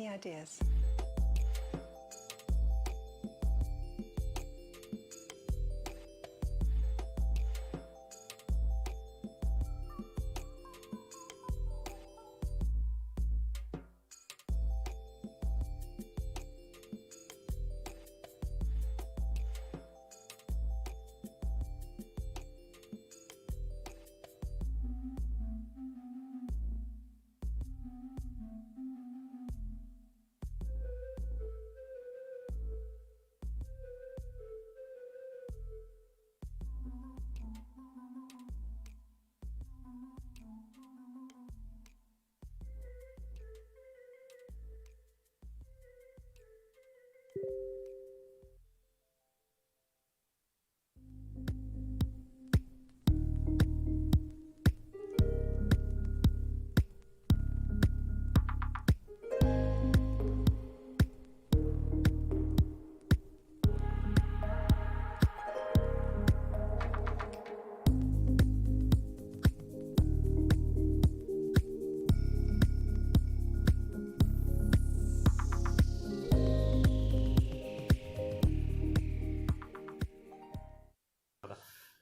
any ideas?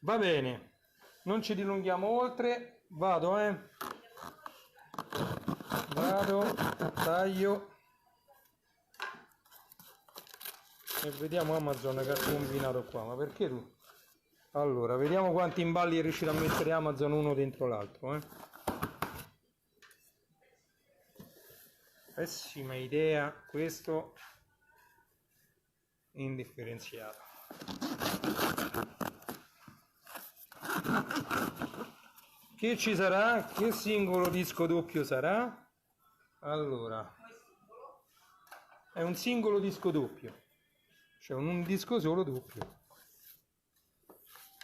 Va bene, non ci dilunghiamo oltre, vado, taglio e vediamo Amazon che ha combinato qua. Ma perché tu? Allora, vediamo quanti imballi è riuscito a mettere Amazon uno dentro l'altro, Pessima idea questo indifferenziato. Che ci sarà? Che singolo disco doppio sarà? Allora, è un singolo disco doppio, cioè un disco solo doppio.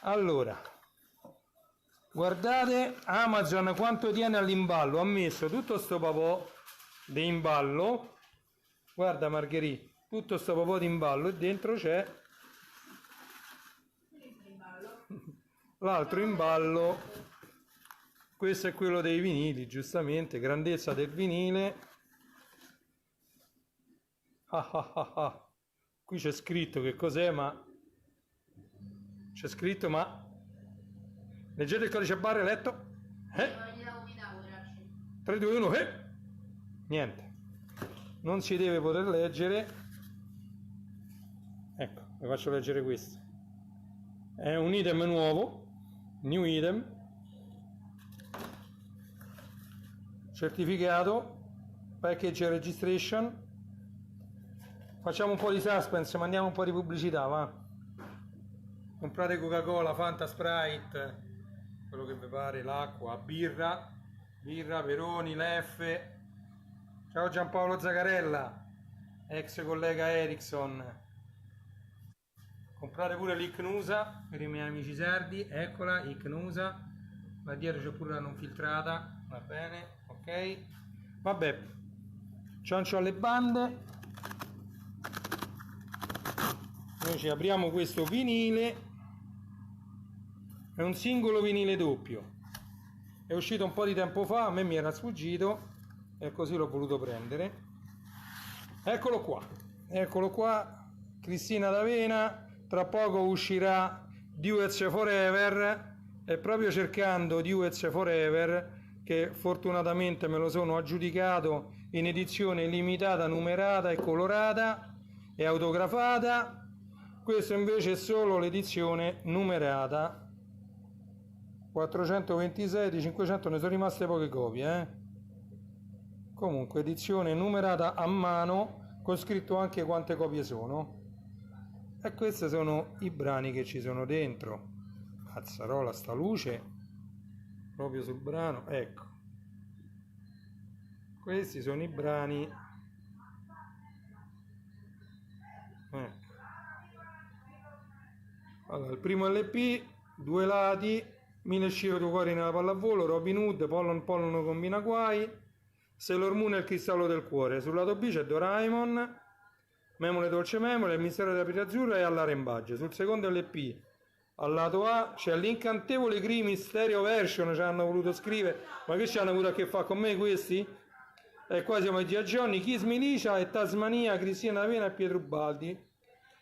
Allora, guardate Amazon quanto tiene all'imballo. Ha messo tutto sto papò di imballo, guarda Margherita, tutto sto papò di imballo e dentro c'è l'altro imballo. Questo è quello dei vinili, giustamente, grandezza del vinile. Qui c'è scritto che cos'è, ma c'è scritto, ma leggete il codice barre, letto? 3, 2, 1, niente, non si deve poter leggere. Ecco, vi faccio leggere questo. È un item nuovo, new item, certificato, package registration. Facciamo un po' di suspense, mandiamo un po' di pubblicità, va? Comprate Coca-Cola, Fanta, Sprite, quello che vi pare, l'acqua, birra, Peroni, Leffe. Ciao Giampaolo Zagarella, ex collega Ericsson. Comprate pure l'Icnusa per i miei amici sardi, eccola, Icnusa. Là dietro c'è pure la non filtrata, va bene, ok. Vabbè, ciancio alle bande. Noi ci apriamo questo vinile, è un singolo vinile doppio, è uscito un po' di tempo fa, a me mi era sfuggito e così l'ho voluto prendere. Eccolo qua, Cristina D'Avena. Tra poco uscirà Duets Forever e proprio cercando Duets Forever, che fortunatamente me lo sono aggiudicato in edizione limitata, numerata e colorata e autografata. Questo invece è solo l'edizione numerata, 426 di 500, ne sono rimaste poche copie, Comunque edizione numerata a mano con scritto anche quante copie sono. E questi sono i brani che ci sono dentro. Cazzarola, sta luce proprio sul brano, ecco. Questi sono i brani. Ecco. Allora, il primo LP, 2 lati, 1000 scie tuo cuore nella pallavolo, Robin Hood, Pollon combina guai, Sailor Moon e il cristallo del cuore. Sul lato B c'è Doraemon, Memole dolce memole, il mistero della pietra azzurra e all'arembaggio. Sul secondo LP, al lato A, c'è l'incantevole Crimi Stereo Version, ci hanno voluto scrivere, ma che ci hanno avuto a che fare con me questi? E qua siamo ai Giorni, Kiss Milicia e Tasmania, Cristina D'Avena e Pietro Baldi.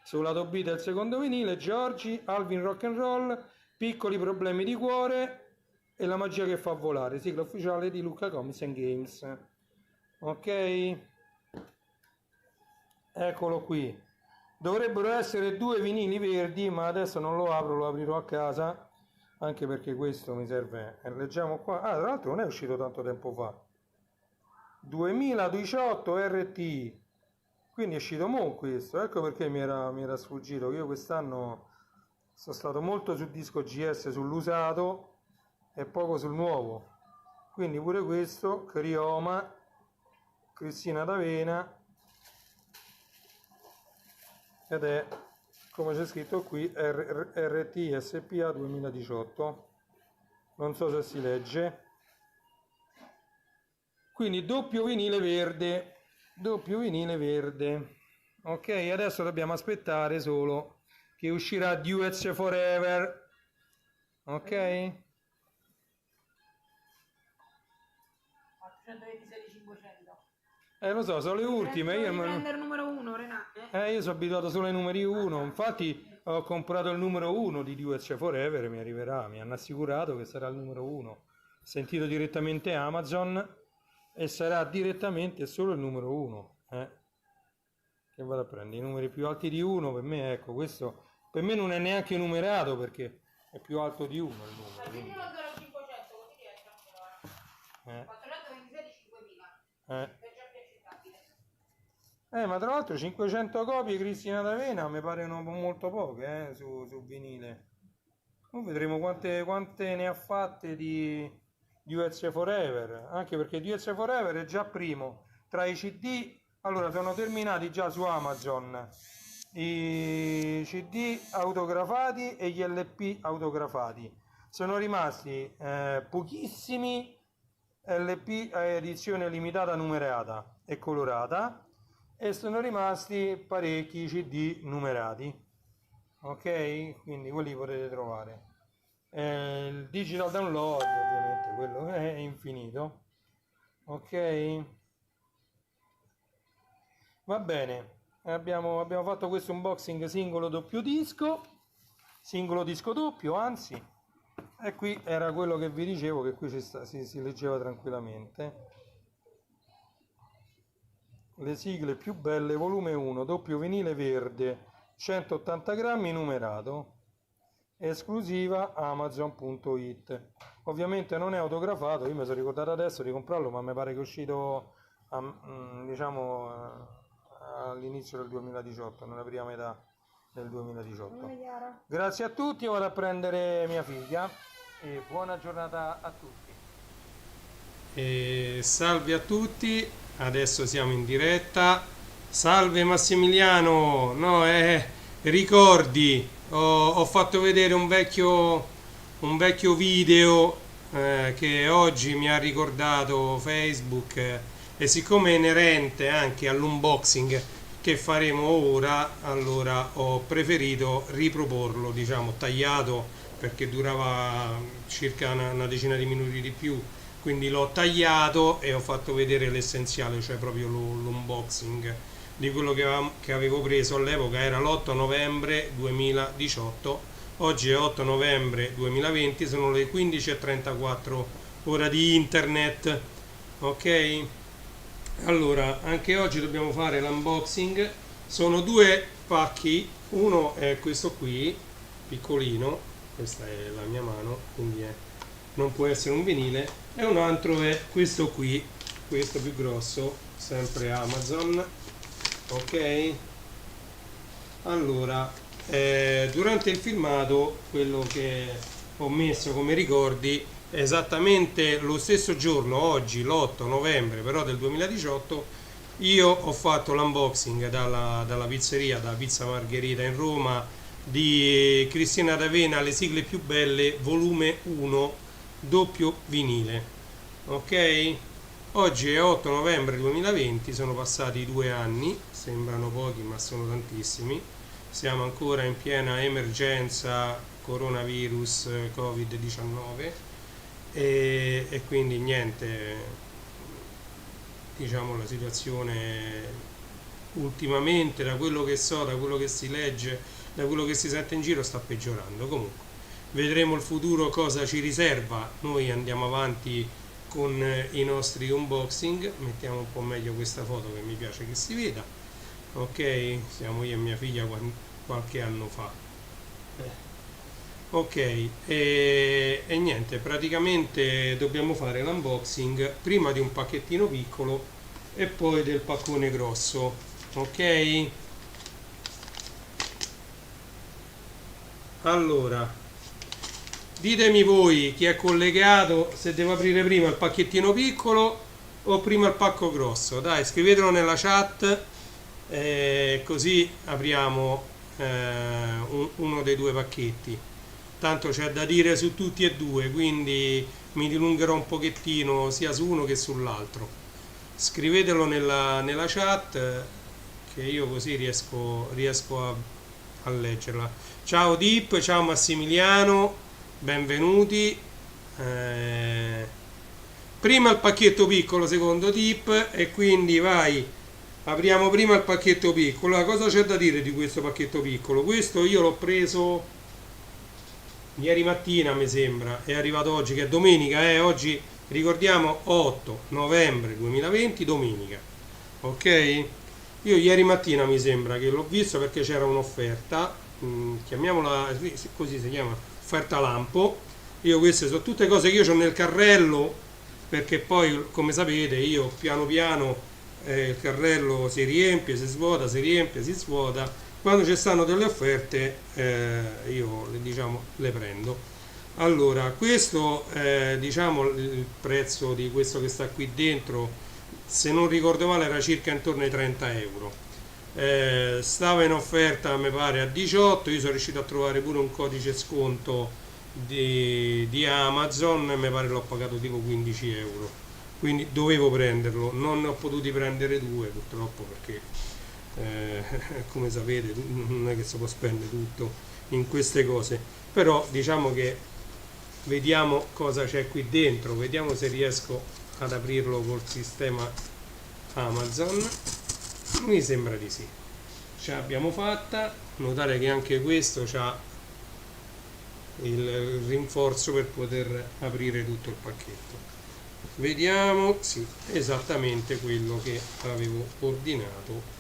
Sul lato B del secondo vinile, Giorgi, Alvin Rock and Roll, Piccoli problemi di cuore e La magia che fa volare, sigla ufficiale di Lucca Comics and Games. Ok? Eccolo qui. Dovrebbero essere 2 vinili verdi, ma adesso non lo apro, lo aprirò a casa, anche perché questo mi serve. Leggiamo qua. Ah, tra l'altro non è uscito tanto tempo fa. 2018 RT, quindi è uscito mo questo, ecco perché mi era sfuggito. Io quest'anno sono stato molto sul disco GS, sull'usato e poco sul nuovo, quindi pure questo, Crioma, Cristina D'Avena, ed è, come c'è scritto qui, RT SPA 2018, non so se si legge. Quindi doppio vinile verde, ok? Adesso dobbiamo aspettare solo che uscirà Duets Forever, ok? 426-500. Lo so, sono le ultime. Devi prendere il numero 1, Renato. Io sono abituato solo ai numeri 1, infatti ho comprato il numero 1 di Duets Forever, mi arriverà, mi hanno assicurato che sarà il numero 1. Ho sentito direttamente Amazon e sarà direttamente solo il numero 1. Che vado a prendere i numeri più alti di 1, per me, ecco, questo per me non è neanche numerato perché è più alto di 1 il numero. Quindi... 500, così riesci a 426-5000. Ma tra l'altro 500 copie Cristina D'Avena mi pare molto poche su vinile. Vedremo quante ne ha fatte di Duets Forever, anche perché Duets Forever è già primo tra i CD. Allora, sono terminati già su Amazon i CD autografati e gli LP autografati. Sono rimasti pochissimi LP a edizione limitata numerata e colorata, e sono rimasti parecchi CD numerati, ok? Quindi quelli potete trovare. Il digital download ovviamente quello è infinito, ok? Va bene, abbiamo fatto questo unboxing singolo disco doppio, anzi, e qui era quello che vi dicevo, che qui si leggeva tranquillamente. Le sigle più belle, volume 1, doppio vinile verde, 180 grammi, numerato, esclusiva Amazon.it. Ovviamente non è autografato, io mi sono ricordato adesso di comprarlo, ma mi pare che è uscito all'inizio del 2018, nella prima metà del 2018. Grazie a tutti, io vado a prendere mia figlia e buona giornata a tutti. Salve a tutti, adesso siamo in diretta. Salve Massimiliano, no, ricordi, ho fatto vedere un vecchio video che oggi mi ha ricordato Facebook, e siccome è inerente anche all'unboxing che faremo ora, allora ho preferito riproporlo, diciamo tagliato, perché durava circa una decina di minuti di più, quindi l'ho tagliato e ho fatto vedere l'essenziale, cioè proprio l'unboxing di quello che avevo preso all'epoca. Era l'8 novembre 2018, oggi è 8 novembre 2020, sono le 15:34 ora di internet, ok? Allora, anche oggi dobbiamo fare l'unboxing. Sono 2 pacchi, uno è questo qui, piccolino, questa è la mia mano, quindi non può essere un vinile, e un altro è questo qui, questo più grosso, sempre Amazon, ok? Allora, durante il filmato, quello che ho messo come ricordi, esattamente lo stesso giorno, oggi l'8 novembre però del 2018, io ho fatto l'unboxing dalla pizzeria, da Pizza Margherita in Roma, di Cristina D'Avena, Le sigle più belle, volume 1, doppio vinile, ok? Oggi è 8 novembre 2020, sono passati 2 anni, sembrano pochi ma sono tantissimi, siamo ancora in piena emergenza coronavirus Covid-19 e quindi niente, diciamo la situazione ultimamente, da quello che so, da quello che si legge, da quello che si sente in giro, sta peggiorando. Comunque vedremo il futuro cosa ci riserva. Noi andiamo avanti con i nostri unboxing. Mettiamo un po' meglio questa foto che mi piace che si veda. Ok, siamo io e mia figlia qualche anno fa. Ok, e niente, praticamente dobbiamo fare l'unboxing prima di un pacchettino piccolo e poi del paccone grosso. Ok, allora ditemi voi chi è collegato, se devo aprire prima il pacchettino piccolo o prima il pacco grosso. Dai, scrivetelo nella chat, così apriamo uno dei due pacchetti. Tanto c'è da dire su tutti e due, quindi mi dilungherò un pochettino sia su uno che sull'altro. Scrivetelo nella chat, che io così riesco a leggerla. Ciao Deep, ciao Massimiliano, benvenuti. Prima il pacchetto piccolo, secondo Deep, e quindi vai, apriamo prima il pacchetto piccolo. Cosa c'è da dire di questo pacchetto piccolo? Questo io l'ho preso ieri mattina, mi sembra, è arrivato oggi che è domenica, oggi ricordiamo 8 novembre 2020, domenica. Ok? Io ieri mattina mi sembra che l'ho visto perché c'era un'offerta, chiamiamola così, si chiama offerta lampo. Io queste sono tutte cose che io ho nel carrello, perché poi come sapete io piano piano il carrello si riempie, si svuota, si riempie, si svuota. Quando ci stanno delle offerte io diciamo le prendo. Allora, questo diciamo il prezzo di questo che sta qui dentro, se non ricordo male, era circa intorno ai 30 euro. Stava in offerta mi pare a 18, io sono riuscito a trovare pure un codice sconto di Amazon e mi pare l'ho pagato tipo 15 euro, quindi dovevo prenderlo. Non ne ho potuti prendere due purtroppo perché come sapete non è che si può spendere tutto in queste cose, però diciamo che vediamo cosa c'è qui dentro, vediamo se riesco ad aprirlo col sistema Amazon. Mi sembra di sì, ce l'abbiamo fatta. Notare che anche questo ha il rinforzo per poter aprire tutto il pacchetto. Vediamo, sì, esattamente quello che avevo ordinato.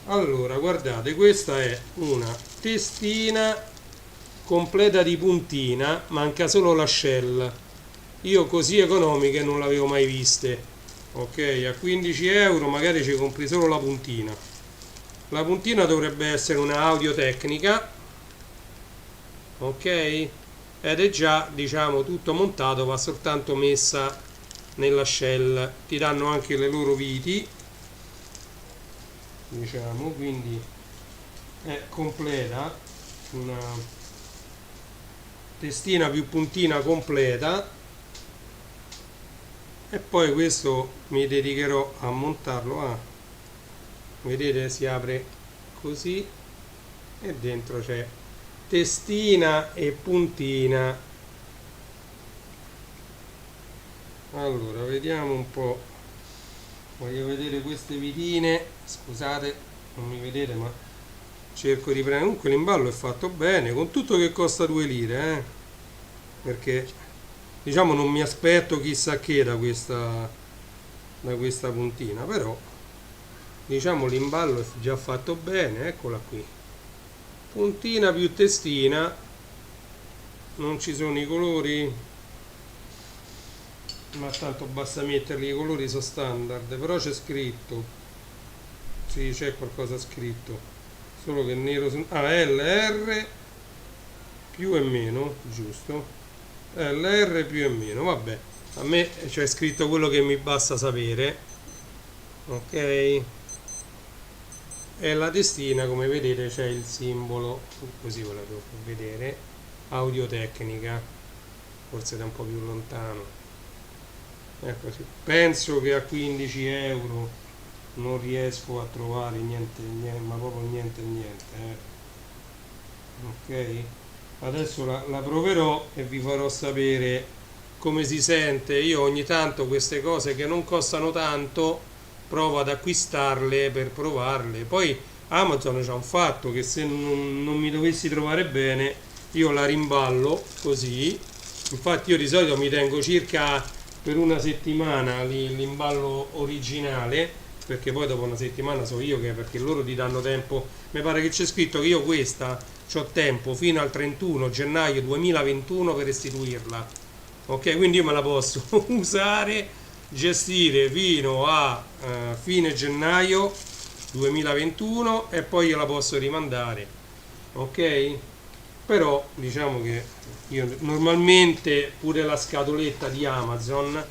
Allora, guardate, questa è una testina completa di puntina, manca solo la shell. Io così economiche non l'avevo mai viste. Ok, a 15 euro magari ci compri solo la puntina. La puntina dovrebbe essere una Audio-Tecnica, ok, ed è già diciamo tutto montato, va soltanto messa nella shell. Ti danno anche le loro viti, diciamo, quindi è completa, una testina più puntina completa. E poi questo mi dedicherò a montarlo. Vedete, si apre così e dentro c'è testina e puntina. Allora, vediamo un po'. Voglio vedere queste vitine. Scusate, non mi vedete, ma cerco di prendere. Comunque l'imballo è fatto bene, con tutto che costa 2 lire, perché diciamo non mi aspetto chissà che da questa puntina, però diciamo l'imballo è già fatto bene. Eccola qui, puntina più testina. Non ci sono i colori, ma tanto basta metterli, i colori sono standard, però c'è scritto, sì, c'è qualcosa scritto, solo che nero su... LR più e meno, giusto? LR più e meno, vabbè, a me c'è scritto quello che mi basta sapere. Ok, e la testina, come vedete, c'è il simbolo, così ve la devo vedere, Audio-Tecnica, forse da un po' più lontano. Ecco, sì. Penso che a 15 euro non riesco a trovare niente, ma proprio niente. Ok, adesso la proverò e vi farò sapere come si sente. Io ogni tanto queste cose che non costano tanto provo ad acquistarle per provarle. Poi Amazon c'ha un fatto che se non mi dovessi trovare bene io la rimballo così. Infatti io di solito mi tengo circa per una settimana l'imballo originale, perché poi dopo una settimana so io che, perché loro ti danno tempo, mi pare che c'è scritto che io questa c'ho tempo fino al 31 gennaio 2021 per restituirla, ok? Quindi io me la posso usare, gestire fino a fine gennaio 2021 e poi io la posso rimandare, ok? Però diciamo che io normalmente pure la scatoletta di Amazon,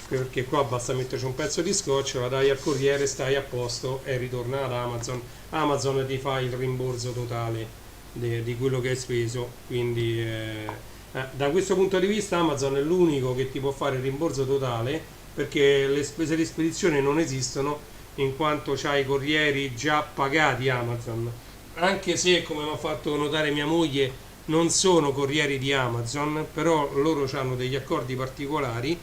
perché qua basta metterci un pezzo di scotch, la dai al corriere, stai a posto e ritorna ad Amazon. Amazon ti fa il rimborso totale di quello che hai speso, quindi da questo punto di vista Amazon è l'unico che ti può fare il rimborso totale, perché le spese di spedizione non esistono, in quanto c'hai i corrieri già pagati Amazon. Anche se, come mi ha fatto notare mia moglie, non sono corrieri di Amazon, però loro hanno degli accordi particolari,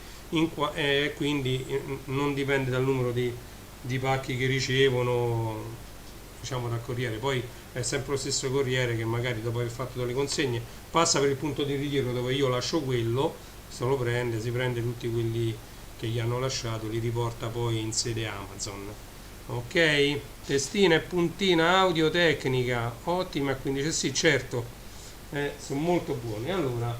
quindi non dipende dal numero di pacchi che ricevono, diciamo, dal corriere. Poi è sempre lo stesso corriere che magari dopo aver fatto delle consegne passa per il punto di ritiro dove io lascio quello, se lo prende, si prende tutti quelli che gli hanno lasciato, li riporta poi in sede Amazon. Ok, testina e puntina audio tecnica ottima, quindi sì, certo, sono molto buoni. Allora,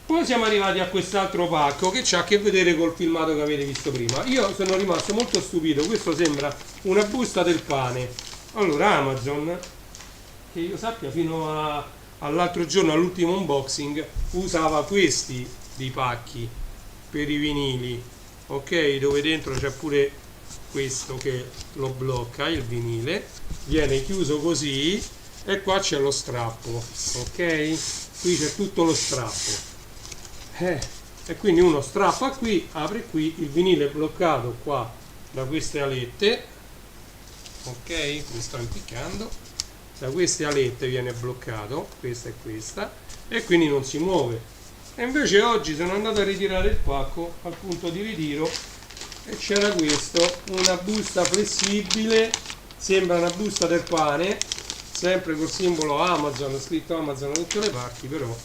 poi siamo arrivati a quest'altro pacco che c'ha a che vedere col filmato che avete visto prima. Io sono rimasto molto stupito, questo sembra una busta del pane. Allora, Amazon, che io sappia fino all'altro giorno, all'ultimo unboxing, usava questi di pacchi per i vinili, ok, dove dentro c'è pure questo che lo blocca, il vinile, viene chiuso così e qua c'è lo strappo, ok, qui c'è tutto lo strappo, e quindi uno strappa qui, apre qui, il vinile è bloccato qua da queste alette, ok, mi sto impiccando, da queste alette viene bloccato, questa e questa, e quindi non si muove. E invece oggi sono andato a ritirare il pacco al punto di ritiro e c'era questo, una busta flessibile, sembra una busta del pane, sempre col simbolo Amazon, scritto Amazon da tutte le parti, però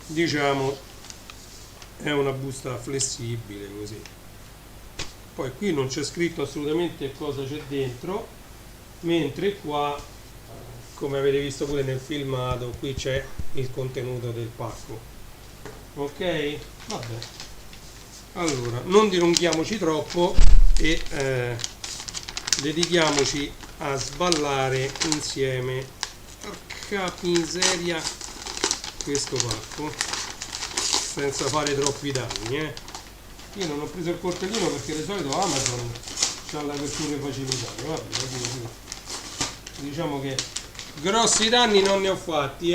diciamo è una busta flessibile così. Poi qui non c'è scritto assolutamente cosa c'è dentro, mentre qua, come avete visto pure nel filmato, qui c'è il contenuto del pacco. Ok? Vabbè. Allora, non dilunghiamoci troppo e dedichiamoci a sballare insieme, porca miseria, questo pacco senza fare troppi danni. Io non ho preso il coltellino perché di solito Amazon c'ha l'apertura facilitata. Vabbè, diciamo che grossi danni non ne ho fatti,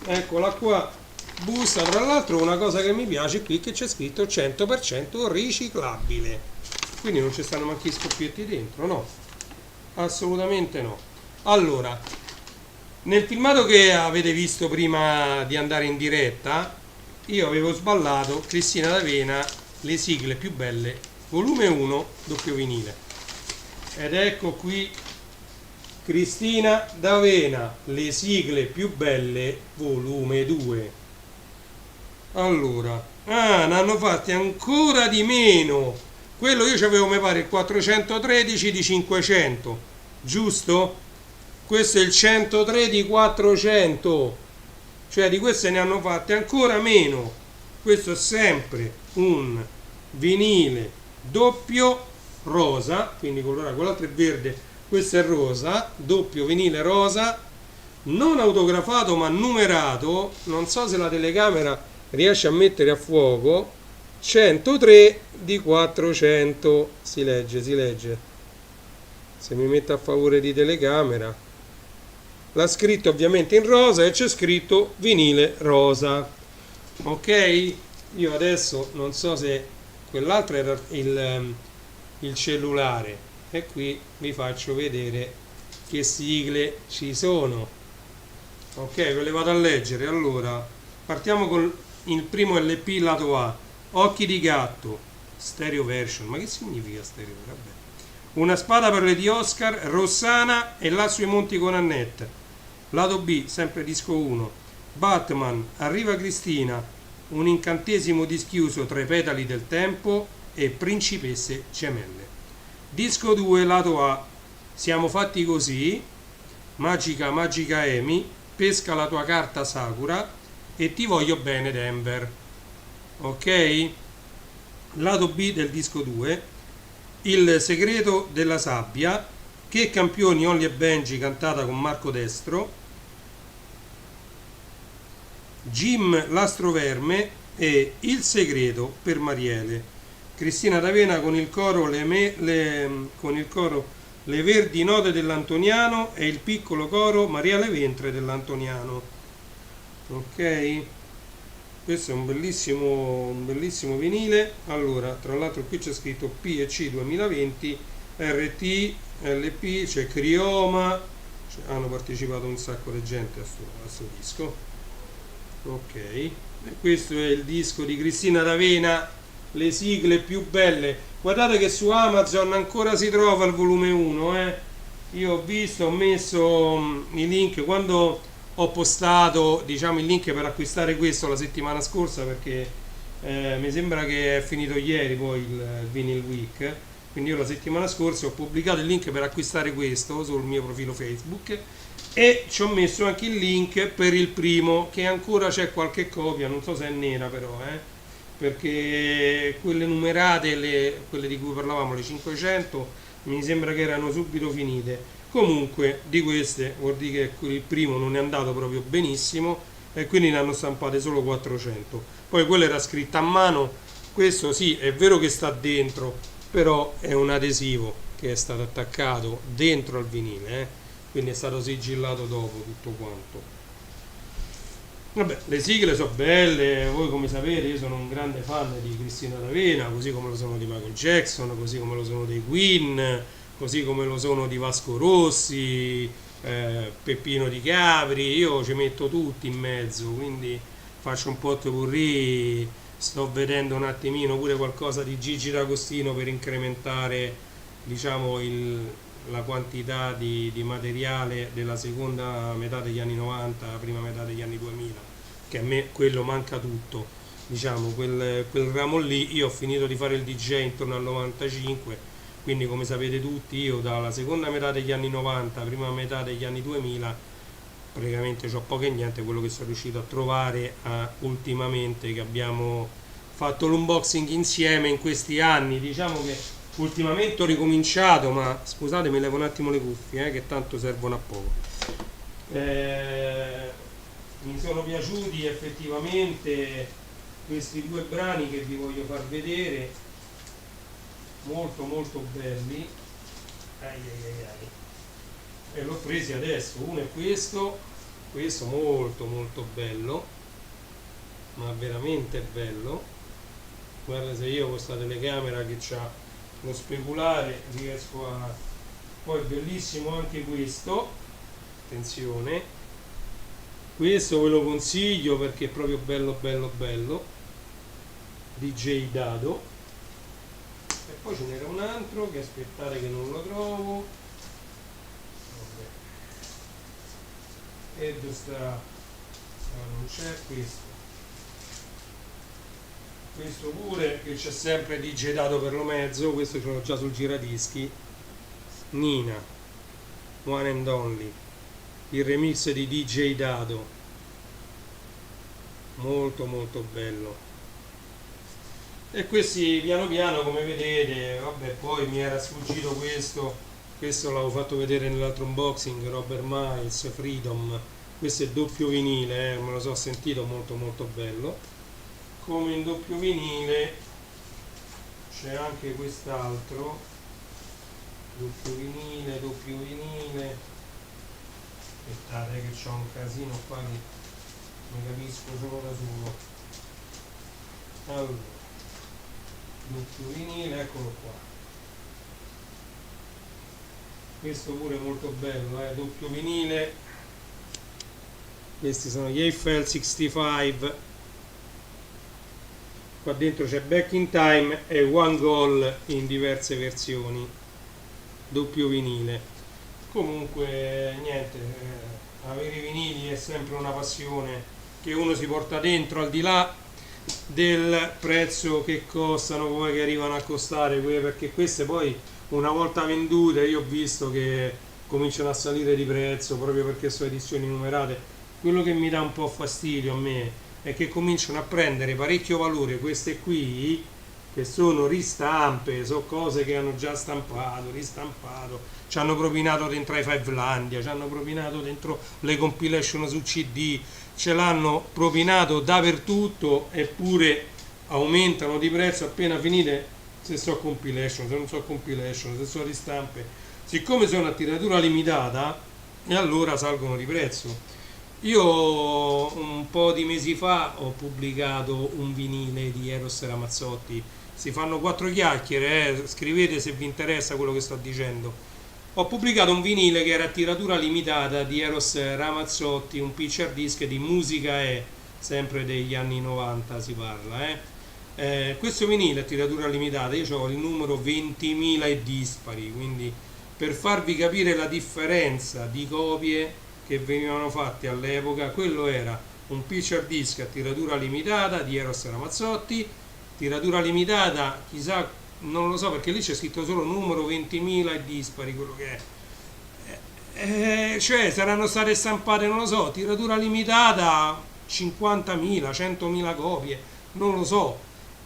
Eccola qua, busta. Tra l'altro una cosa che mi piace qui è che c'è scritto 100% riciclabile, quindi non ci stanno manchi i scoppietti dentro, no, assolutamente no. Allora, nel filmato che avete visto prima di andare in diretta, io avevo sballato Cristina D'Avena, le sigle più belle, volume 1, doppio vinile, ed ecco qui Cristina D'Avena, le sigle più belle, volume 2. Allora, ne hanno fatti ancora di meno. Quello io c'avevo, mi pare, il 413 di 500, giusto? Questo è il 103 di 400, cioè di queste ne hanno fatte ancora meno. Questo è sempre un vinile doppio rosa, quindi colorato, quell'altro è verde, questo è rosa, doppio vinile rosa, non autografato ma numerato, non so se la telecamera riesce a mettere a fuoco, 103 di 400, si legge, se mi metto a favore di telecamera, l'ha scritto ovviamente in rosa e c'è scritto vinile rosa, ok? Io adesso non so se quell'altro era il cellulare, e qui vi faccio vedere che sigle ci sono, ok? Ve le vado a leggere. Allora, partiamo con il primo LP lato A, Occhi di gatto, stereo version, ma che significa stereo? Vabbè. Una spada per le di Oscar, Rossana e Lasso ai Monti con Annette. Lato B, sempre disco 1. Batman, Arriva Cristina, un incantesimo dischiuso tra i petali del tempo e Principesse gemelle. Disco 2, lato A, Siamo fatti così, Magica Magica Amy, Pesca la tua carta Sakura e Ti voglio bene Denver. Ok? Lato B del disco 2, Il segreto della sabbia, Che campioni Holly e Benji cantata con Marco Destro, Jim l'astroverme e Il segreto per Mariele. Cristina D'Avena con il coro Le verdi note dell'Antoniano e il piccolo coro Maria Le Ventre dell'Antoniano. Ok? Questo è un bellissimo vinile. Allora, tra l'altro qui c'è scritto P&C 2020, RT, LP, c'è Crioma, hanno partecipato un sacco di gente a sto disco. Ok, e questo è il disco di Cristina D'Avena, le sigle più belle. Guardate che su Amazon ancora si trova il volume 1, Io ho visto, ho messo i link quando ho postato, diciamo, il link per acquistare questo la settimana scorsa, perché mi sembra che è finito ieri poi il Vinyl Week, quindi io la settimana scorsa ho pubblicato il link per acquistare questo sul mio profilo Facebook e ci ho messo anche il link per il primo, che ancora c'è qualche copia, non so se è nera però, perché quelle numerate, quelle di cui parlavamo, le 500, mi sembra che erano subito finite. Comunque di queste vuol dire che il primo non è andato proprio benissimo e quindi ne hanno stampate solo 400. Poi quella era scritta a mano, questo sì è vero che sta dentro, però è un adesivo che è stato attaccato dentro al vinile, quindi è stato sigillato dopo tutto quanto. Vabbè, le sigle sono belle, voi come sapete io sono un grande fan di Cristina D'Avena, così come lo sono di Michael Jackson, così come lo sono dei Queen, così come lo sono di Vasco Rossi, Peppino Di Capri, io ci metto tutti in mezzo, quindi faccio un potpourri, sto vedendo un attimino pure qualcosa di Gigi D'Agostino per incrementare, diciamo, la quantità di materiale della seconda metà degli anni 90, prima metà degli anni 2000, che a me quello manca tutto, diciamo, quel ramo lì. Io ho finito di fare il DJ intorno al 95, quindi come sapete tutti io dalla seconda metà degli anni 90, prima metà degli anni 2000, praticamente ho poco e niente quello che sono riuscito a trovare ultimamente, che abbiamo fatto l'unboxing insieme in questi anni. Diciamo che ultimamente ho ricominciato, ma scusate, mi levo un attimo le cuffie, che tanto servono a poco. Mi sono piaciuti effettivamente questi due brani che vi voglio far vedere, molto molto belli. E l'ho presi adesso. Uno è questo molto molto bello, ma veramente bello. Guarda, se io con questa telecamera che c'ha lo speculare riesco a... Poi è bellissimo anche questo, attenzione, questo ve lo consiglio perché è proprio bello bello bello, DJ Dado. E poi ce n'era un altro che aspettate che non lo trovo. Vabbè. E dove sta? Non c'è questo. Questo pure, che c'è sempre DJ Dado per lo mezzo, questo ce l'ho già sul giradischi. Nina, One and Only, il remix di DJ Dado, molto molto bello. E questi piano piano, come vedete, vabbè, poi mi era sfuggito questo l'avevo fatto vedere nell'altro unboxing, Robert Miles, Freedom, questo è doppio vinile, me lo so sentito, molto molto bello. Come in doppio vinile c'è anche quest'altro, doppio vinile, aspettate che c'ho un casino qua che mi capisco solo da solo. Allora, doppio vinile, eccolo qua, questo pure è molto bello, doppio vinile. Questi sono gli Eiffel 65, qua dentro c'è Back in Time e One Goal in diverse versioni, doppio vinile. Comunque niente, avere i vinili è sempre una passione che uno si porta dentro, al di là del prezzo che costano, poi che arrivano a costare, perché queste poi una volta vendute io ho visto che cominciano a salire di prezzo proprio perché sono edizioni numerate. Quello che mi dà un po' fastidio a me è che cominciano a prendere parecchio valore queste qui, che sono ristampe, sono cose che hanno già stampato, ristampato, ci hanno propinato dentro ai Fivelandia, ci hanno propinato dentro le compilation su CD, ce l'hanno propinato dappertutto, eppure aumentano di prezzo appena finite, se so compilation, se non so compilation, se so ristampe. Siccome sono a tiratura limitata, e allora salgono di prezzo. Io un po' di mesi fa ho pubblicato un vinile di Eros Ramazzotti. Si fanno 4 chiacchiere, scrivete se vi interessa quello che sto dicendo. Ho pubblicato un vinile che era a tiratura limitata di Eros Ramazzotti, un picture disc di musica sempre degli anni 90 si parla. Questo vinile a tiratura limitata, io ho il numero 20.000 e dispari, quindi per farvi capire la differenza di copie che venivano fatte all'epoca, quello era un picture disc a tiratura limitata di Eros Ramazzotti, tiratura limitata, chissà, non lo so perché lì c'è scritto solo numero 20.000 e dispari, quello che è. Cioè saranno state stampate, non lo so, tiratura limitata 50.000, 100.000 copie, non lo so,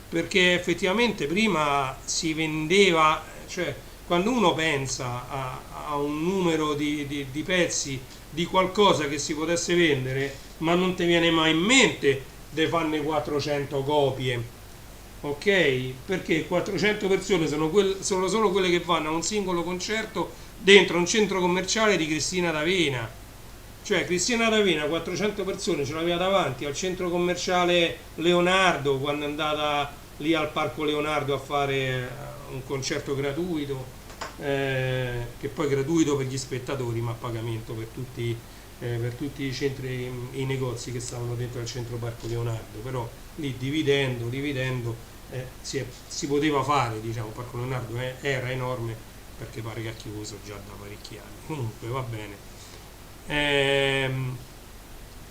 perché effettivamente prima si vendeva, cioè quando uno pensa a un numero di pezzi di qualcosa che si potesse vendere, ma non ti viene mai in mente di farne 400 copie, ok? Perché 400 persone sono solo quelle che vanno a un singolo concerto dentro un centro commerciale di Cristina d'Avena. Cioè Cristina d'Avena 400 persone ce l'aveva davanti al centro commerciale Leonardo, quando è andata lì al Parco Leonardo a fare un concerto gratuito, che poi è gratuito per gli spettatori ma a pagamento per tutti i centri, i negozi che stavano dentro al centro Parco Leonardo. Però lì dividendo si poteva fare, diciamo. Parco Leonardo era enorme perché pare che ha chiuso già da parecchi anni, comunque va bene.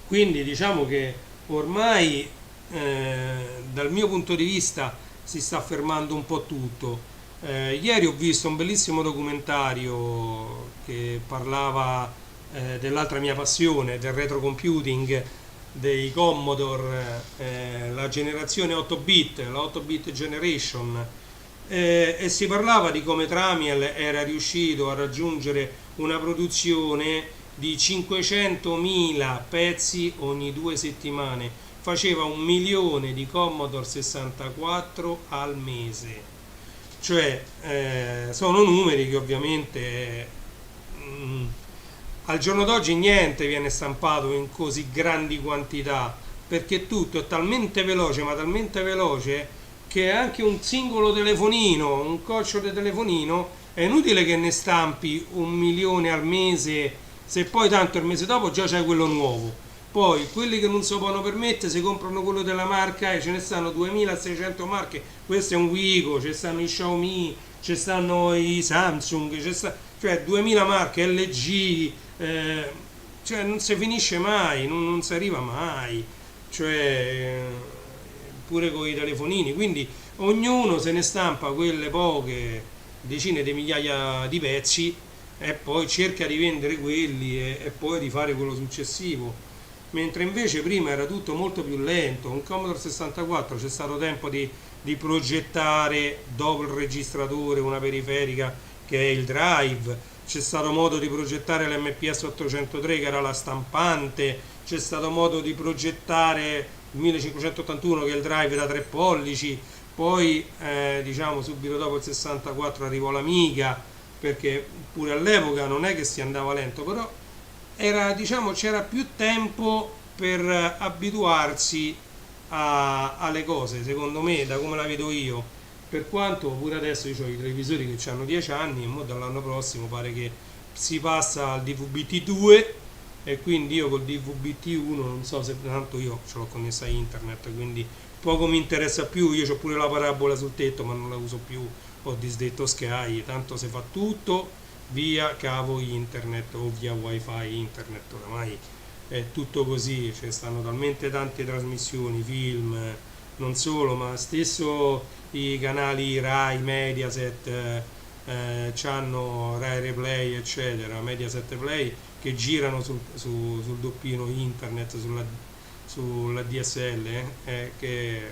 Quindi diciamo che ormai dal mio punto di vista si sta fermando un po' tutto. Ieri ho visto un bellissimo documentario che parlava dell'altra mia passione, del retro computing, dei Commodore, la generazione 8 bit, la 8 bit generation, e si parlava di come Tramiel era riuscito a raggiungere una produzione di 500.000 pezzi ogni 2 settimane, faceva 1 milione di Commodore 64 al mese. Cioè sono numeri che ovviamente al giorno d'oggi niente viene stampato in così grandi quantità, perché tutto è talmente veloce, ma talmente veloce, che anche un singolo telefonino, un coccio di telefonino, è inutile che ne stampi 1 milione al mese, se poi tanto il mese dopo già c'è quello nuovo. Poi quelli che non si possono permettere si comprano quello della marca, e ce ne stanno 2600 marche. Questo è un Wigo, ci stanno i Xiaomi, ci stanno i Samsung, cioè 2000 marche, LG, cioè non si finisce mai, non si arriva mai, cioè pure con i telefonini. Quindi ognuno se ne stampa quelle poche decine di migliaia di pezzi e poi cerca di vendere quelli e poi di fare quello successivo. Mentre invece prima era tutto molto più lento. Un Commodore 64 c'è stato tempo di progettare dopo il registratore una periferica che è il drive, c'è stato modo di progettare l'MPS 803 che era la stampante, c'è stato modo di progettare il 1581 che è il drive da 3 pollici, poi diciamo subito dopo il 64 arrivò l'Amiga, perché pure all'epoca non è che si andava lento, però era, diciamo, c'era più tempo per abituarsi alle cose, secondo me, da come la vedo io. Per quanto pure adesso io ho i televisori che hanno 10 anni e dall'anno prossimo pare che si passa al DVB-T2, e quindi io col DVB-T1 non so se tanto io ce l'ho connessa a internet, quindi poco mi interessa più. Io ho pure la parabola sul tetto ma non la uso più, ho disdetto Sky, tanto si fa tutto via cavo internet o via wifi internet, oramai è tutto così, ci stanno talmente tante trasmissioni, film, non solo, ma stesso i canali Rai, Mediaset, c'hanno Rai Replay eccetera, Mediaset Play, che girano sul doppino internet, sulla DSL,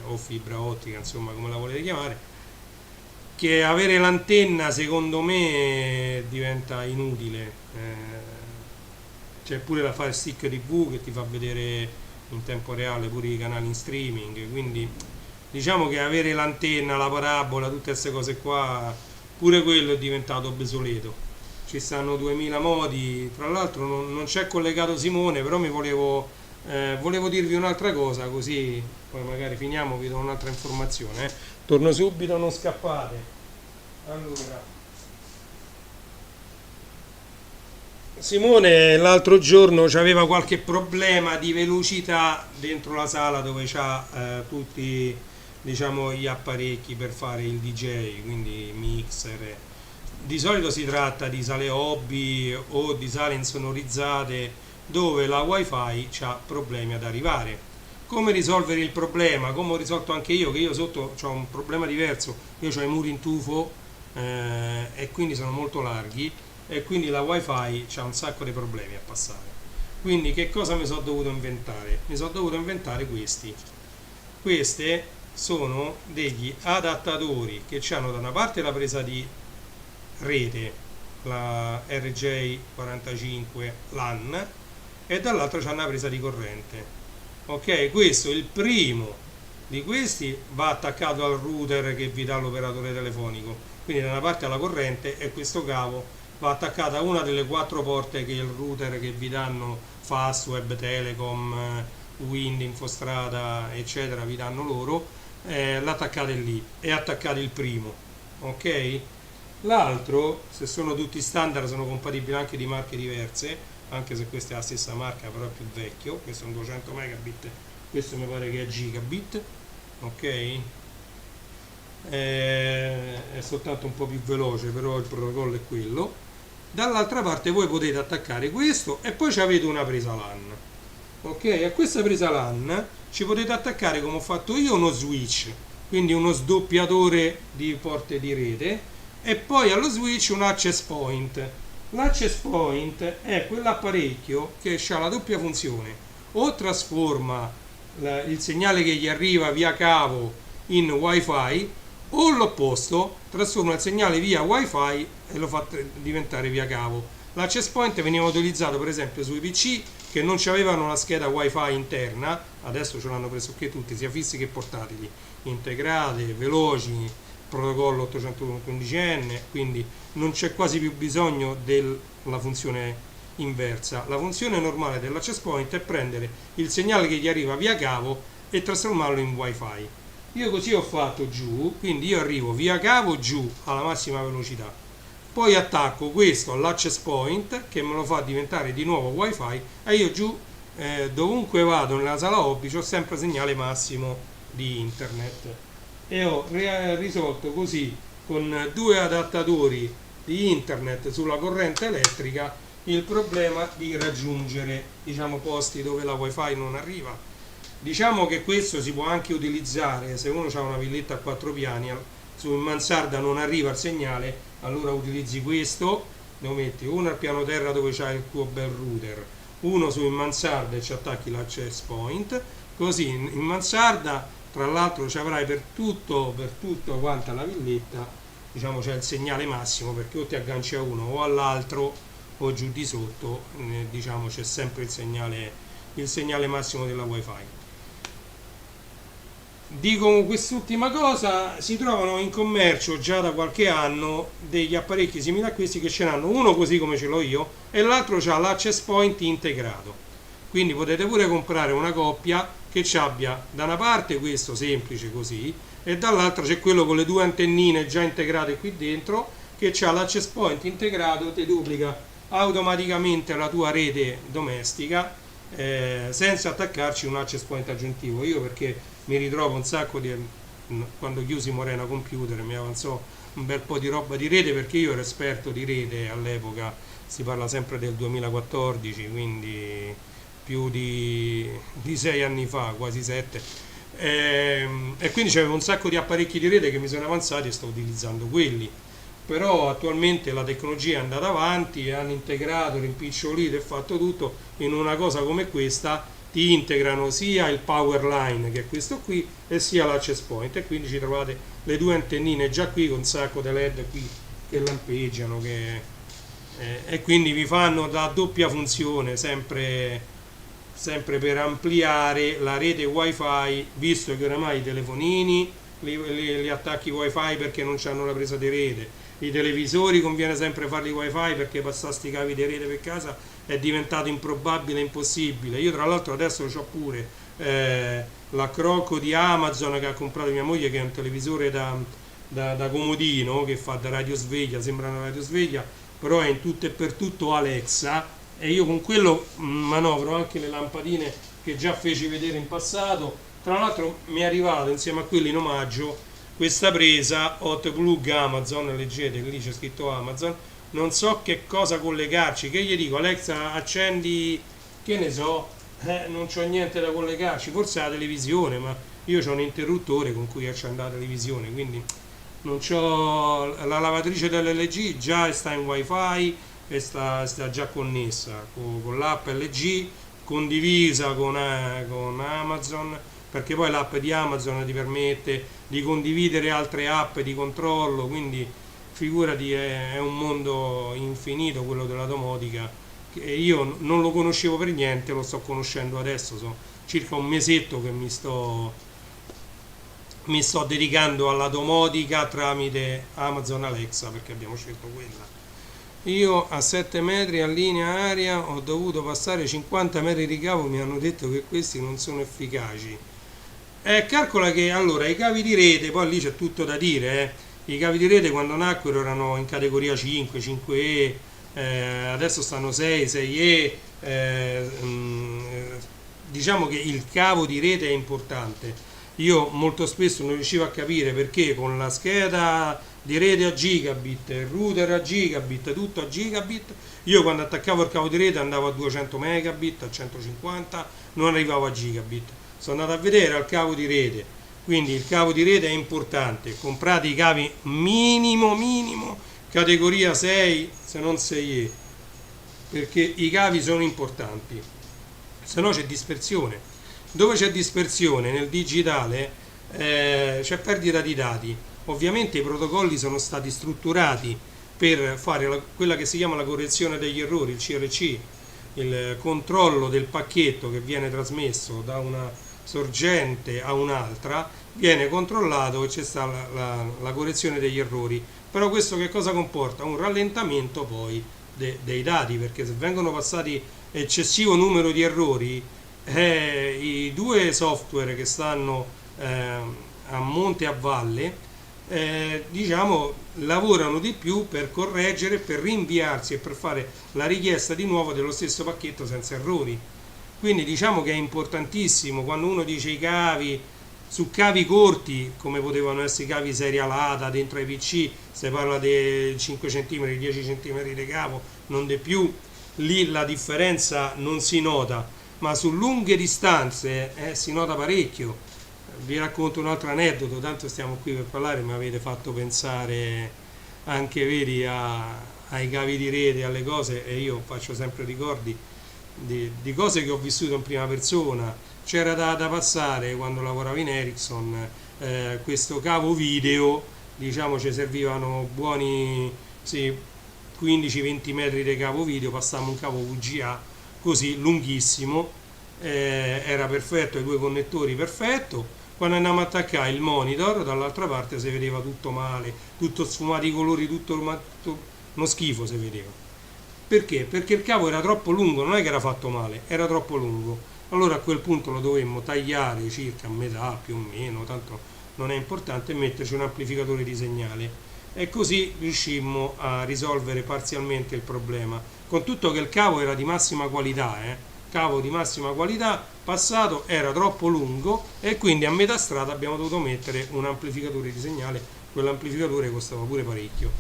o fibra ottica, insomma come la volete chiamare, che avere l'antenna secondo me diventa inutile. C'è pure la Fire Stick TV che ti fa vedere in tempo reale pure i canali in streaming, quindi diciamo che avere l'antenna, la parabola, tutte queste cose qua, pure quello è diventato obsoleto. Ci stanno 2000 modi, tra l'altro non c'è collegato Simone, però volevo dirvi un'altra cosa, così poi magari finiamo, vi do un'altra informazione. Torno subito, non scappate. Allora, Simone l'altro giorno aveva qualche problema di velocità dentro la sala dove c'ha tutti, diciamo, gli apparecchi per fare il DJ, quindi mixer. Di solito si tratta di sale hobby o di sale insonorizzate dove la wifi c'ha problemi ad arrivare. Come risolvere il problema? Come ho risolto anche io, che io sotto ho un problema diverso, io ho i muri in tufo e quindi sono molto larghi e quindi la wifi c'ha un sacco di problemi a passare. Quindi che cosa mi sono dovuto inventare? Mi sono dovuto inventare questi. Queste sono degli adattatori che hanno da una parte la presa di rete, la RJ45 LAN, e dall'altra c'è una presa di corrente. Ok, questo, il primo di questi, va attaccato al router che vi dà l'operatore telefonico, quindi da una parte alla corrente, e questo cavo va attaccato a una delle 4 porte che il router che vi danno, Fast, Web Telecom, Wind, Infostrada eccetera, vi danno loro, l'attaccate lì e attaccate il primo. Ok, l'altro, se sono tutti standard, sono compatibili anche di marche diverse, anche se questa è la stessa marca però è più vecchio. Questo è un 200 megabit, questo mi pare che è gigabit. Ok, è soltanto un po' più veloce, però il protocollo è quello. Dall'altra parte voi potete attaccare questo e poi avete una presa LAN. Ok, a questa presa LAN ci potete attaccare, come ho fatto io, uno switch, quindi uno sdoppiatore di porte di rete, e poi allo switch un access point. L'access point è quell'apparecchio che ha la doppia funzione: o trasforma il segnale che gli arriva via cavo in wifi, o l'opposto, trasforma il segnale via wifi e lo fa diventare via cavo. L'access point veniva utilizzato per esempio sui PC che non avevano la scheda wifi interna, adesso ce l'hanno pressoché tutti, sia fissi che portatili, integrate, veloci, protocollo 815N, quindi non c'è quasi più bisogno della funzione inversa. La funzione normale dell'access point è prendere il segnale che gli arriva via cavo e trasformarlo in wifi. Io così ho fatto giù, quindi io arrivo via cavo giù alla massima velocità, poi attacco questo all'access point che me lo fa diventare di nuovo wifi, e io giù dovunque vado nella sala hobby ho sempre segnale massimo di internet. E ho risolto così, con 2 adattatori di internet sulla corrente elettrica, il problema di raggiungere, diciamo, posti dove la wifi non arriva. Diciamo che questo si può anche utilizzare se uno ha una villetta a 4 piani, su in mansarda non arriva il segnale, allora utilizzi questo, lo metti uno al piano terra dove c'hai il tuo bel router, uno su in mansarda e ci attacchi l'access point, così in mansarda tra l'altro ci avrai per tutto quanta la villetta, diciamo, c'è il segnale massimo, perché o ti agganci a uno o all'altro o giù di sotto, diciamo, c'è sempre il segnale massimo della wifi. Dico quest'ultima cosa: si trovano in commercio già da qualche anno degli apparecchi simili a questi, che ce n'hanno uno così come ce l'ho io e l'altro c'ha l'access point integrato, quindi potete pure comprare una coppia che ci abbia da una parte questo semplice così e dall'altra c'è quello con le 2 antennine già integrate qui dentro, che c'ha l'access point integrato, ti duplica automaticamente la tua rete domestica senza attaccarci un access point aggiuntivo. Io perché mi ritrovo un sacco di... quando chiusi Morena Computer mi avanzò un bel po' di roba di rete, perché io ero esperto di rete all'epoca, si parla sempre del 2014, quindi più di 6 anni fa, quasi 7, e quindi c'avevo un sacco di apparecchi di rete che mi sono avanzati e sto utilizzando quelli. Però attualmente la tecnologia è andata avanti, hanno integrato, rimpicciolito e fatto tutto in una cosa come questa. Ti integrano sia il power line, che è questo qui, e sia l'access point, e quindi ci trovate le due antennine già qui con un sacco di LED qui che lampeggiano, e quindi vi fanno da doppia funzione, sempre per ampliare la rete wifi, visto che oramai i telefonini li attacchi wifi perché non hanno la presa di rete, i televisori conviene sempre farli wifi perché passare sti cavi di rete per casa è diventato improbabile e impossibile. Io tra l'altro adesso ho pure la Croco di Amazon che ha comprato mia moglie, che è un televisore da comodino, che fa da radiosveglia, sembra una radiosveglia, però è in tutto e per tutto Alexa, e io con quello manovro anche le lampadine che già feci vedere in passato. Tra l'altro mi è arrivato insieme a quelli in omaggio questa presa hot plug Amazon, leggete che lì c'è scritto Amazon, non so che cosa collegarci, che gli dico Alexa accendi, che ne so, non c'ho niente da collegarci, forse la televisione, ma io ho un interruttore con cui accendo la televisione, quindi non c'ho la lavatrice dell'LG, già sta in wifi e sta già connessa con l'app LG, condivisa con Amazon, perché poi l'app di Amazon ti permette di condividere altre app di controllo, quindi figurati, è un mondo infinito quello della domotica, che io non lo conoscevo per niente, lo sto conoscendo adesso, sono circa un mesetto che mi sto dedicando alla domotica tramite Amazon Alexa, perché abbiamo scelto quella. Io a 7 metri a linea aria ho dovuto passare 50 metri di cavo, mi hanno detto che questi non sono efficaci. Calcola che allora i cavi di rete, poi lì c'è tutto da dire, i cavi di rete quando nacquero erano in categoria 5, 5E, adesso stanno 6, 6E, diciamo che il cavo di rete è importante. Io molto spesso non riuscivo a capire perché con la scheda di rete a gigabit, il router a gigabit, tutto a gigabit, io quando attaccavo il cavo di rete andavo a 200 megabit, a 150, non arrivavo a gigabit. Sono andato a vedere al cavo di rete, quindi il cavo di rete è importante, comprate i cavi minimo, categoria 6, se non 6E, perché i cavi sono importanti, se no c'è dispersione. Dove c'è dispersione nel digitale c'è perdita di dati. Ovviamente i protocolli sono stati strutturati per fare quella che si chiama la correzione degli errori, il CRC, il controllo del pacchetto che viene trasmesso da una sorgente a un'altra, viene controllato e c'è sta la correzione degli errori. Però questo che cosa comporta? Un rallentamento poi dei dati, perché se vengono passati eccessivo numero di errori, i due software che stanno a monte e a valle diciamo lavorano di più per correggere, per rinviarsi e per fare la richiesta di nuovo dello stesso pacchetto senza errori. Quindi diciamo che è importantissimo quando uno dice i cavi, su cavi corti come potevano essere i cavi serialata dentro ai PC, si parla di 5 cm, 10 cm di cavo, non di più, lì la differenza non si nota, ma su lunghe distanze si nota parecchio. Vi racconto un altro aneddoto, tanto stiamo qui per parlare, mi avete fatto pensare anche vedi ai cavi di rete, alle cose, e io faccio sempre ricordi di cose che ho vissuto in prima persona. C'era da passare quando lavoravo in Ericsson questo cavo video, diciamo ci servivano buoni 15-20 metri di cavo video, passavamo un cavo VGA così lunghissimo, era perfetto, i due connettori perfetto. Quando andavamo a attaccare il monitor dall'altra parte si vedeva tutto male, tutto sfumato i colori, tutto uno schifo si vedeva. Perché? Perché il cavo era troppo lungo, non è che era fatto male, era troppo lungo. Allora a quel punto lo dovemmo tagliare circa a metà più o meno, tanto non è importante, e metterci un amplificatore di segnale. e così riuscimmo a risolvere parzialmente il problema, con tutto che il cavo era di massima qualità, cavo di massima qualità, passato, era troppo lungo e quindi a metà strada abbiamo dovuto mettere un amplificatore di segnale, quell'amplificatore costava pure parecchio.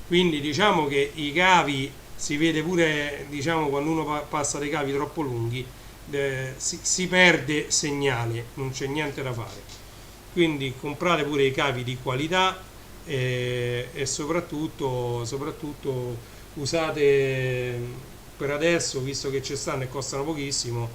Quindi diciamo che i cavi si vede pure, diciamo, quando uno passa dei cavi troppo lunghi, si perde segnale, non c'è niente da fare. Quindi comprate pure i cavi di qualità e soprattutto usate per adesso, visto che ci stanno e costano pochissimo,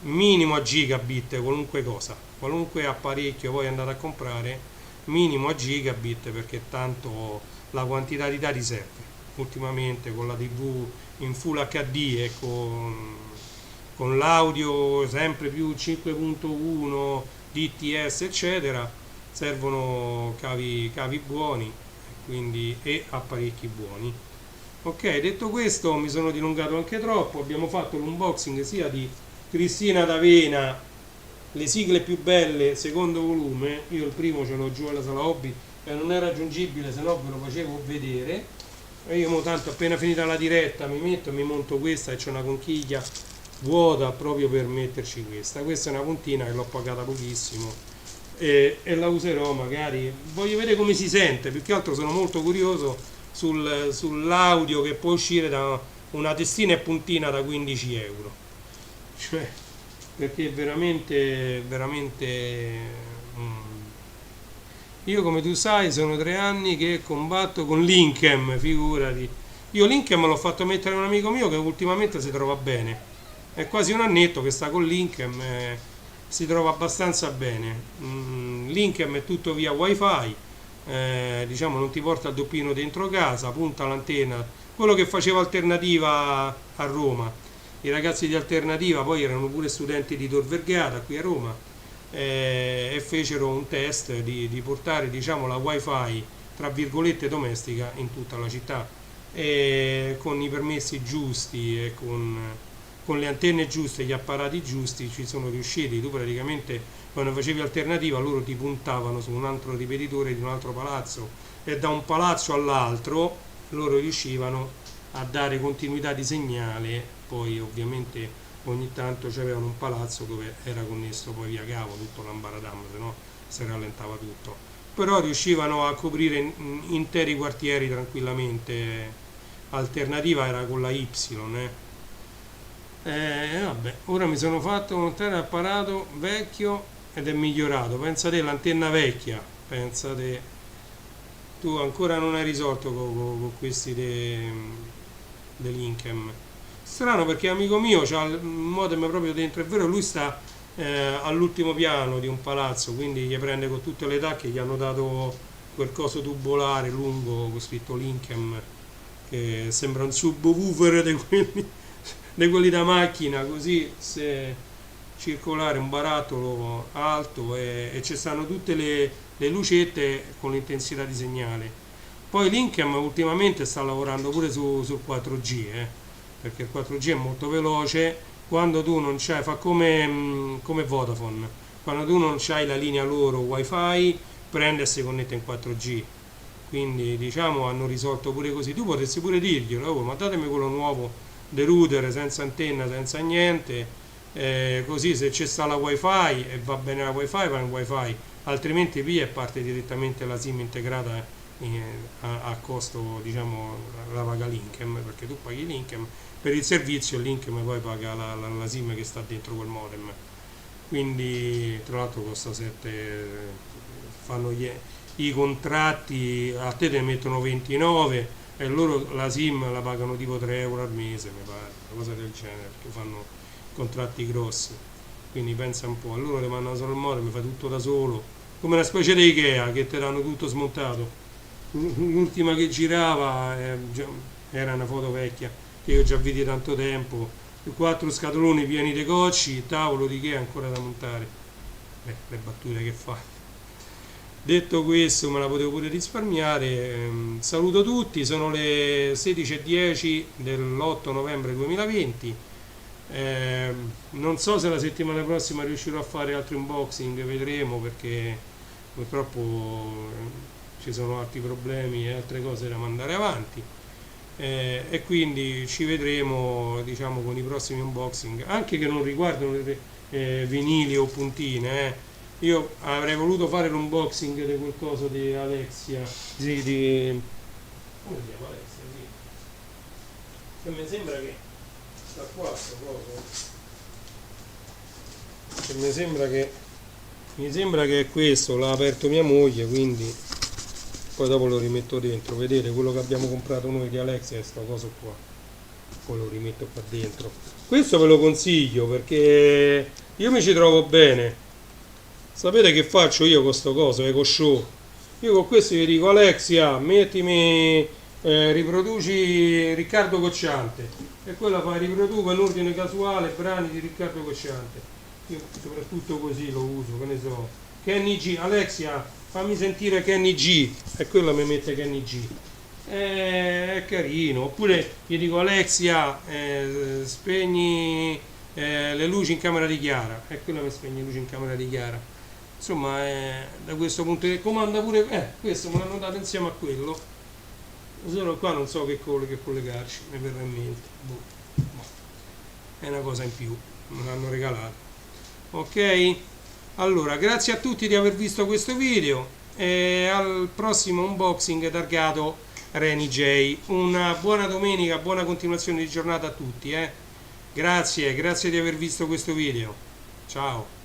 minimo a gigabit qualunque cosa, qualunque apparecchio voi andate a comprare, minimo a gigabit, perché tanto la quantità di dati serve. Ultimamente con la TV in Full HD e con l'audio sempre più 5.1 DTS eccetera, servono cavi buoni, quindi, e apparecchi buoni. Ok, detto questo, mi sono dilungato anche troppo. Abbiamo fatto l'unboxing sia di Cristina d'Avena, le sigle più belle, secondo volume. Io il primo ce l'ho giù alla sala hobby e non è raggiungibile, se no ve lo facevo vedere. E io mo tanto appena finita la diretta mi monto questa e c'è una conchiglia vuota proprio per metterci questa. Questa è una puntina che l'ho pagata pochissimo e la userò magari. Voglio vedere come si sente, più che altro sono molto curioso sull'audio che può uscire da una testina e puntina da 15 euro, cioè, perché veramente io, come tu sai, sono 3 anni che combatto con l'Inchem, figurati. Io l'Inchem l'ho fatto mettere a un amico mio che ultimamente si trova bene, è quasi un annetto che sta con l'Inchem, si trova abbastanza bene. L'Inchem è tutto via wifi, diciamo non ti porta il doppino dentro casa, punta l'antenna, quello che faceva Alternativa a Roma. I ragazzi di Alternativa poi erano pure studenti di Tor Vergata qui a Roma, e fecero un test di portare, diciamo, la wifi tra virgolette domestica in tutta la città, e con i permessi giusti e con le antenne giuste, gli apparati giusti ci sono riusciti. Tu praticamente quando facevi Alternativa loro ti puntavano su un altro ripetitore di un altro palazzo e da un palazzo all'altro loro riuscivano a dare continuità di segnale. Poi ovviamente ogni tanto c'avevano un palazzo dove era connesso poi via cavo tutto l'ambaradam, se no si rallentava tutto, però riuscivano a coprire interi quartieri tranquillamente. Alternativa era con la Y, vabbè, ora mi sono fatto montare l'apparato vecchio ed è migliorato. Pensate, l'antenna vecchia, pensate, tu ancora non hai risolto con questi dell'Inchem. Strano, perché amico mio c'ha il modem proprio dentro, è vero, lui sta all'ultimo piano di un palazzo, quindi gli prende con tutte le tacche, gli hanno dato quel coso tubolare lungo con scritto l'Inchem, che sembra un subwoofer di quelli da macchina, così se circolare, un barattolo alto, e ci stanno tutte le lucette con l'intensità di segnale. Poi l'Inchem ultimamente sta lavorando pure sul 4G, perché il 4G è molto veloce. Quando tu non c'hai, fa come Vodafone, quando tu non c'hai la linea loro wifi, prende e si connette in 4G. Quindi diciamo hanno risolto pure così. Tu potresti pure dirglielo, oh, ma datemi quello nuovo del router senza antenna, senza niente, così se c'è sta la wifi e va bene la wifi, va in wifi, altrimenti via e parte direttamente la SIM integrata a costo, diciamo, la paga l'Inchem, perché tu paghi l'Inchem per il servizio e l'Inchem poi paga la SIM che sta dentro quel modem. Quindi tra l'altro costa 7, fanno i contratti, a te ne mettono 29 e loro la SIM la pagano tipo 3 euro al mese, mi pare, una cosa del genere, perché fanno contratti grossi. Quindi pensa un po', a loro ti mandano solo il modem, fai tutto da solo, come una specie di Ikea che ti danno tutto smontato. L'ultima che girava era una foto vecchia che io già vidi tanto tempo, 4 scatoloni pieni di cocci, tavolo di Ikea ancora da montare. Le battute che fa. Detto questo, me la potevo pure risparmiare. Saluto tutti, sono le 16:10 dell'8 novembre 2020. Non so se la settimana prossima riuscirò a fare altri unboxing, vedremo, perché purtroppo ci sono altri problemi e altre cose da mandare avanti, e quindi ci vedremo, diciamo, con i prossimi unboxing, anche che non riguardano vinili o puntine. Io avrei voluto fare l'unboxing di qualcosa di Alexia, sì, di... come si chiama Alexia? Sì. Che mi sembra che sta qua sto coso. Che mi sembra che è questo, l'ha aperto mia moglie, quindi poi dopo lo rimetto dentro. Vedete, quello che abbiamo comprato noi di Alexia è sto coso qua. Poi lo rimetto qua dentro. Questo ve lo consiglio perché io mi ci trovo bene. Sapete che faccio io con sto coso, Eco Show? Io con questo gli dico: Alexia, mettimi, riproduci Riccardo Cocciante, e quella fa: riproduca in ordine casuale brani di Riccardo Cocciante. Io soprattutto così lo uso, che ne so. Kenny G, Alexia, fammi sentire Kenny G, e quella mi mette Kenny G. È carino. Oppure gli dico: Alexia, spegni le luci in camera di Chiara, e quella mi spegne le luci in camera di Chiara. Insomma, da questo punto di vista comanda pure, questo me l'hanno dato insieme a quello, solo qua non so che collegarci, mi verrà in mente. Boh. È una cosa in più, me l'hanno regalato. Ok? Allora, grazie a tutti di aver visto questo video, e al prossimo unboxing targato Reni J. Una buona domenica, buona continuazione di giornata a tutti. Grazie di aver visto questo video. Ciao.